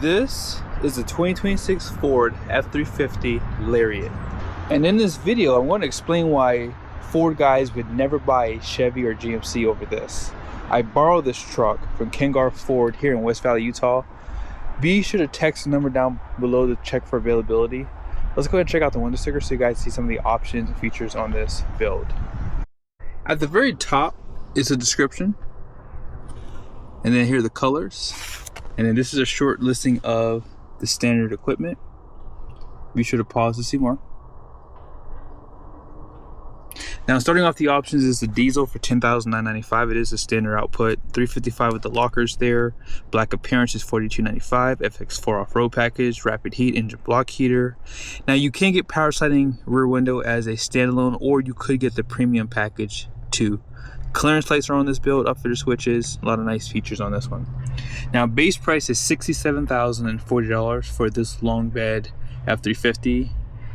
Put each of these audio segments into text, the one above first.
This is a 2026 Ford F350 Lariat. And in this video, I want to explain why Ford guys would never buy a Chevy or GMC over this. I borrowed this truck from Garff Ford here in West Valley, Utah. Be sure to text the number down below to check for availability. Let's go ahead and check out the window sticker so you guys see some of the options and features on this build. At the very top is a description. And then here are the colors. And then this is a short listing of the standard equipment. Be sure to pause to see more. Now, starting off the options is the diesel for $10,995. It is a standard output. 355 with the lockers there. Black appearance is $42.95. FX4 off-road package. Rapid heat engine block heater. Now, you can get power sliding rear window as a standalone, or you could get the premium package too. Clearance lights are on this build, upfitter switches, a lot of nice features on this one. Now, base price is $67,040 for this long bed F350.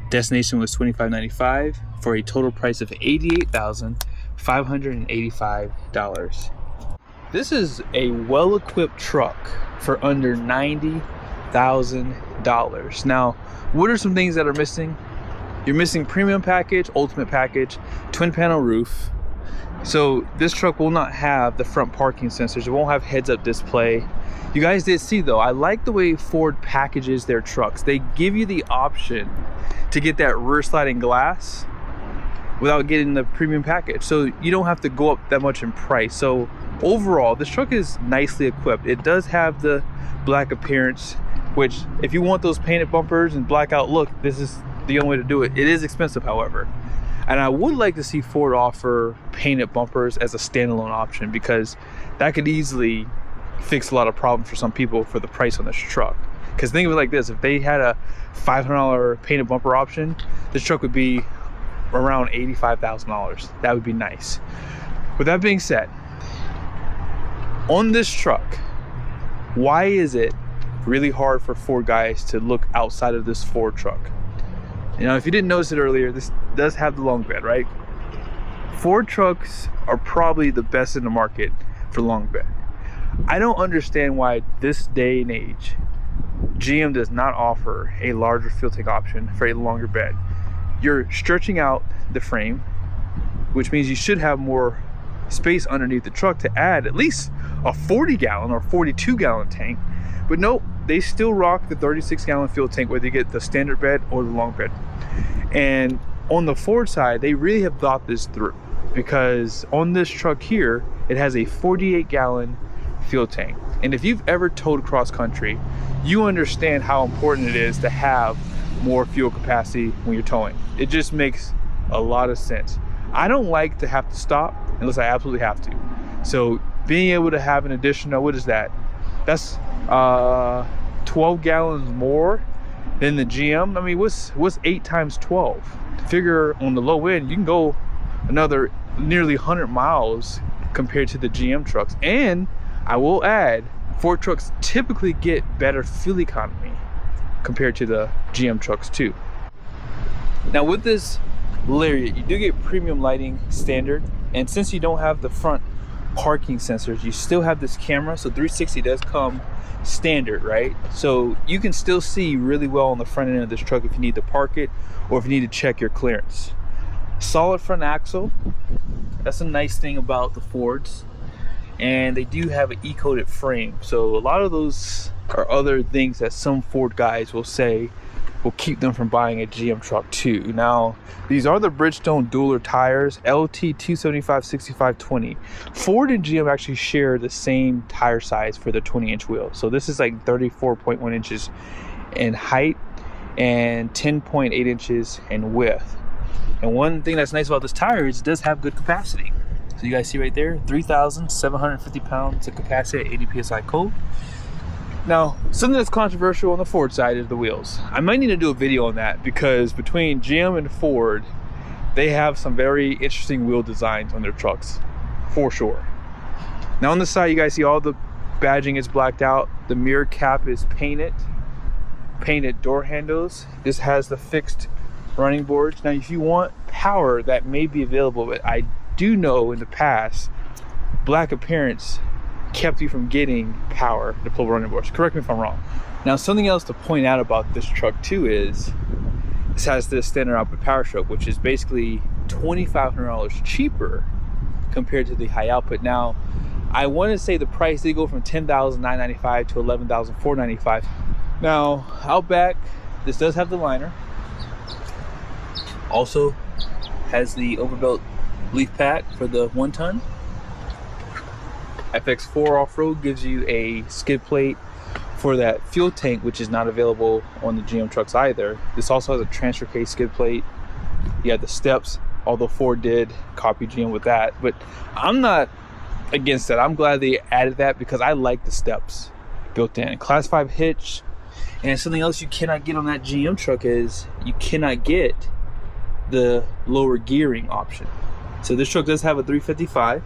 Destination was $25.95 for a total price of $88,585. This is a well-equipped truck for under $90,000. Now, what are some things that are missing? You're missing premium package, ultimate package, twin panel roof. So this truck will not have the front parking sensors. It won't have heads-up display. You guys did see though, I like the way Ford packages their trucks. They give you the option to get that rear sliding glass without getting the premium package. So you don't have to go up that much in price. So overall, this truck is nicely equipped. It does have the black appearance, which if you want those painted bumpers and blackout look, this is the only way to do it. It is expensive, however. And I would like to see Ford offer painted bumpers as a standalone option, because that could easily fix a lot of problems for some people for the price on this truck. Because think of it like this, if they had a $500 painted bumper option, this truck would be around $85,000. That would be nice. With that being said, on this truck, why is it really hard for Ford guys to look outside of this Ford truck? You know, if you didn't notice it earlier, this does have the long bed, right? Ford trucks are probably the best in the market for long bed. I don't understand why this day and age, GM does not offer a larger fuel tank option for a longer bed. You're stretching out the frame, which means you should have more space underneath the truck to add at least a 40-gallon or 42-gallon tank. But nope, they still rock the 36-gallon fuel tank, whether you get the standard bed or the long bed. And on the Ford side, they really have thought this through, because on this truck here, it has a 48-gallon fuel tank. And if you've ever towed cross country, you understand how important it is to have more fuel capacity when you're towing. It just makes a lot of sense. I don't like to have to stop unless I absolutely have to. So being able to have an additional, what is that? That's 12 gallons more than the GM. I mean, what's 8 times 12? Figure on the low end, you can go another nearly 100 miles compared to the GM trucks. And I will add, Ford trucks typically get better fuel economy compared to the GM trucks too. Now with this Lariat, you do get premium lighting standard, and since you don't have the front parking sensors, you still have this camera. So 360 does come standard, right? So you can still see really well on the front end of this truck if you need to park it or if you need to check your clearance. Solid front axle, that's a nice thing about the Fords. And they do have an E-coated frame, so a lot of those are other things that some Ford guys will say will keep them from buying a GM truck too. Now, these are the Bridgestone dualer tires, LT 275/65/20. Ford and GM actually share the same tire size for the 20-inch wheel. So this is like 34.1 inches in height and 10.8 inches in width. And one thing that's nice about this tire is it does have good capacity. So you guys see right there, 3,750 pounds of capacity at 80 PSI cold. Now, something that's controversial on the Ford side is the wheels. I might need to do a video on that, because between GM and Ford, they have some very interesting wheel designs on their trucks, for sure. Now on the side, you guys see all the badging is blacked out. The mirror cap is painted door handles. This has the fixed running boards. Now, if you want power, that may be available, but I do know in the past, black appearance kept you from getting power, deployable running boards. Correct me if I'm wrong. Now, something else to point out about this truck too is this has the standard output power stroke, which is basically $2,500 cheaper compared to the high output. Now, I want to say the price did go from $10,995 to $11,495. Now, out back, this does have the liner. Also has the overbuilt leaf pack for the 1 ton. FX4 off-road gives you a skid plate for that fuel tank, which is not available on the GM trucks either. This also has a transfer case skid plate. You have the steps, although Ford did copy GM with that, but I'm not against that. I'm glad they added that because I like the steps built in. Class 5 hitch. And something else you cannot get on that GM truck is you cannot get the lower gearing option. So this truck does have a 355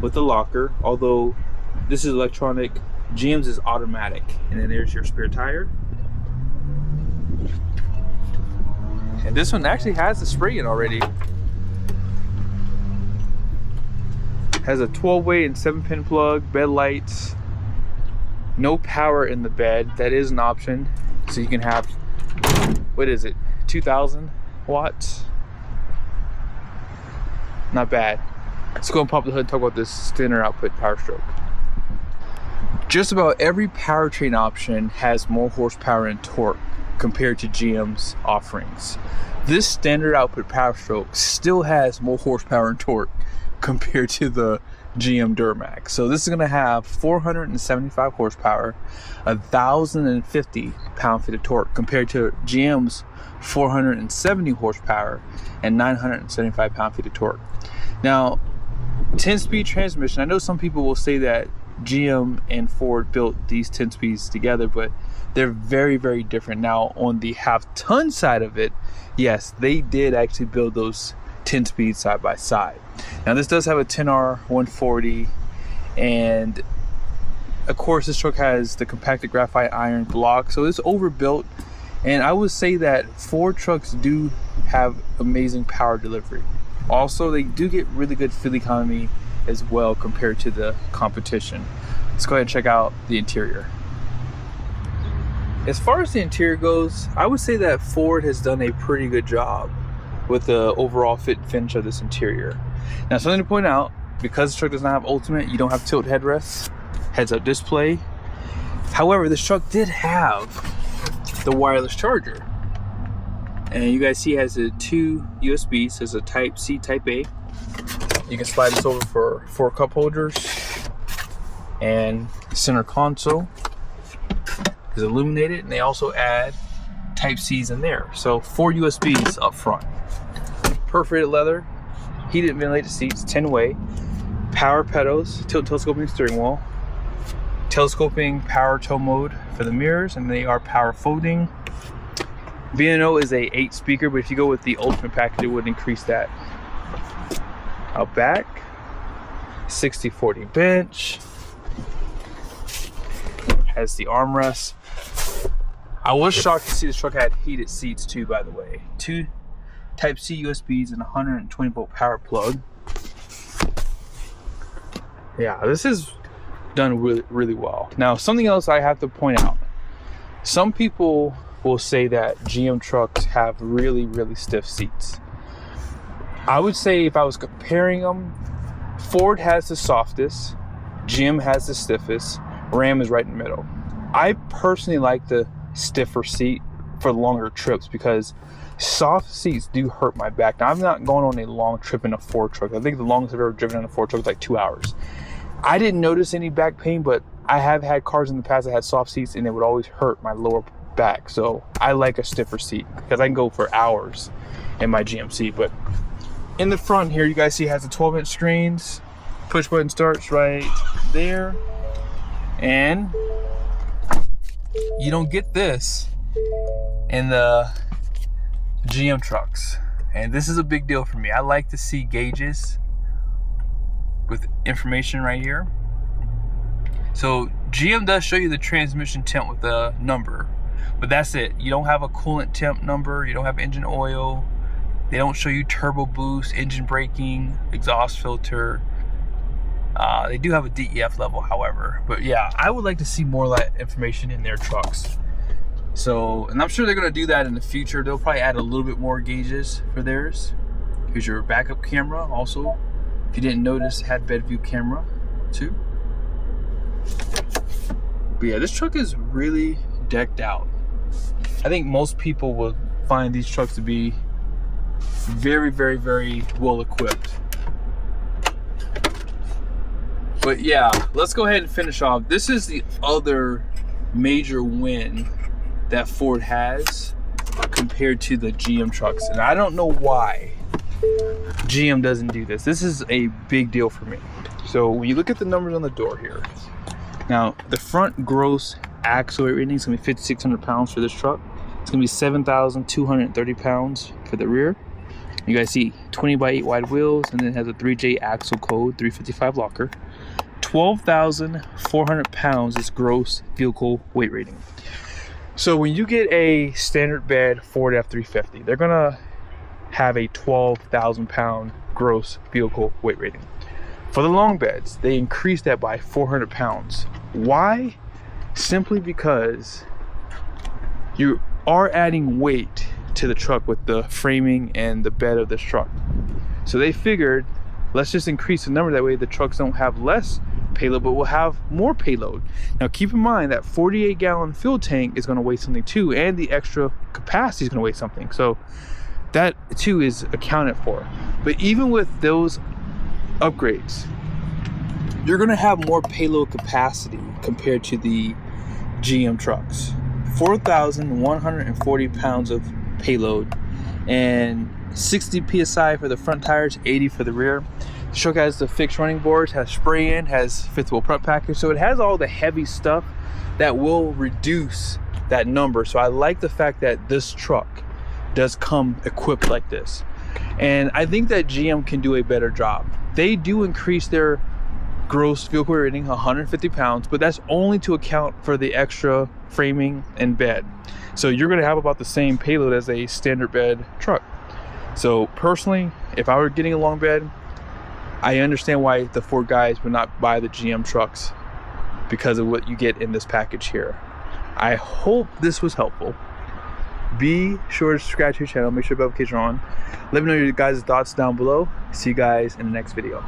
with the locker, although this is electronic. GM's is automatic. And then there's your spare tire. And this one actually has the spray-in already. Has a 12-way and 7-pin plug, bed lights. No power in the bed. That is an option. So you can have, what is it, 2,000 watts? Not bad. Let's go and pop the hood and talk about this standard output power stroke. Just about every powertrain option has more horsepower and torque compared to GM's offerings. This standard output power stroke still has more horsepower and torque compared to the GM Duramax. So this is going to have 475 horsepower, 1,050 pound-feet of torque compared to GM's 470 horsepower and 975 pound-feet of torque. Now, 10-speed transmission, I know some people will say that GM and Ford built these 10 speeds together, but they're very, very different. Now, on the half-ton side of it, yes, they did actually build those 10 speeds side by side. Now, this does have a 10R 140, and of course, this truck has the compacted graphite iron block, so it's overbuilt. And I would say that Ford trucks do have amazing power delivery. Also, they do get really good fuel economy as well compared to the competition. Let's go ahead and check out the interior. As far as the interior goes, I would say that Ford has done a pretty good job with the overall fit and finish of this interior. Now, something to point out, because the truck does not have ultimate, you don't have tilt headrests, heads-up display. However, this truck did have the wireless charger. And you guys see it has 2 USBs. There's a Type C, Type A. You can slide this over for 4 cup holders, and center console is illuminated, and they also add Type C's in there. So 4 USBs up front. Perforated leather, heated ventilated seats, 10-way, power pedals, tilt telescoping steering wheel, telescoping power tow mode for the mirrors, and they are power folding. B&O is a 8 speaker, but if you go with the ultimate package, it would increase that. Out back, 60/40 bench, has the armrest. I was shocked to see this truck had heated seats too, by the way. 2 Type C USBs and a 120 volt power plug. Yeah, this is done really, really well. Now, something else I have to point out. Some people will say that GM trucks have really, really stiff seats. I would say if I was comparing them, Ford has the softest, GM has the stiffest, Ram is right in the middle. I personally like the stiffer seat for longer trips because soft seats do hurt my back. Now, I'm not going on a long trip in a Ford truck. I think the longest I've ever driven in a Ford truck was like 2 hours. I didn't notice any back pain, but I have had cars in the past that had soft seats and it would always hurt my lower back. So I like a stiffer seat because I can go for hours in my GMC. But in the front here, you guys see it has the 12-inch screens. Push button starts right there. And you don't get this in the GM trucks. And this is a big deal for me. I like to see gauges with information right here. So GM does show you the transmission temp with a number, but that's it. You don't have a coolant temp number. You don't have engine oil. They don't show you turbo boost, engine braking, exhaust filter. They do have a DEF level, however. But yeah, I would like to see more of that information in their trucks. So, and I'm sure they're going to do that in the future. They'll probably add a little bit more gauges for theirs. Here's your backup camera. Also, if you didn't notice, it had bed view camera too. But yeah, this truck is really decked out. I think most people will find these trucks to be very, very, very well equipped. But yeah, let's go ahead and finish off. This is the other major win that Ford has compared to the GM trucks. And I don't know why GM doesn't do this. This is a big deal for me. So when you look at the numbers on the door here, now the front gross axle weight rating is gonna be 5,600 pounds for this truck. It's gonna be 7,230 pounds for the rear. You guys see 20x8 wide wheels, and then it has a 3J axle code, 355 locker. 12,400 pounds is gross vehicle weight rating. So when you get a standard bed Ford F350, they're gonna have a 12,000 pound gross vehicle weight rating. For the long beds, they increased that by 400 pounds. Why? Simply because you are adding weight to the truck with the framing and the bed of this truck. So they figured, let's just increase the number, that way the trucks don't have less payload but will have more payload. Now keep in mind that 48-gallon fuel tank is going to weigh something too, and the extra capacity is going to weigh something, so that too is accounted for. But even with those upgrades, you're going to have more payload capacity compared to the GM trucks. 4,140 pounds of payload and 60 psi for the front tires, 80 for the rear. The truck has the fixed running boards, has spray in, has fifth wheel prep package, so it has all the heavy stuff that will reduce that number. So I like the fact that this truck does come equipped like this, and I think that GM can do a better job. They do increase their gross vehicle rating 150 pounds, but that's only to account for the extra framing and bed. So you're going to have about the same payload as a standard bed truck. So personally, if I were getting a long bed, I understand why the Ford guys would not buy the GM trucks, because of what you get in this package here. I hope this was helpful. Be sure to subscribe to your channel, make sure bell notifications are on. Let me know your guys' thoughts down below. See you guys in the next video.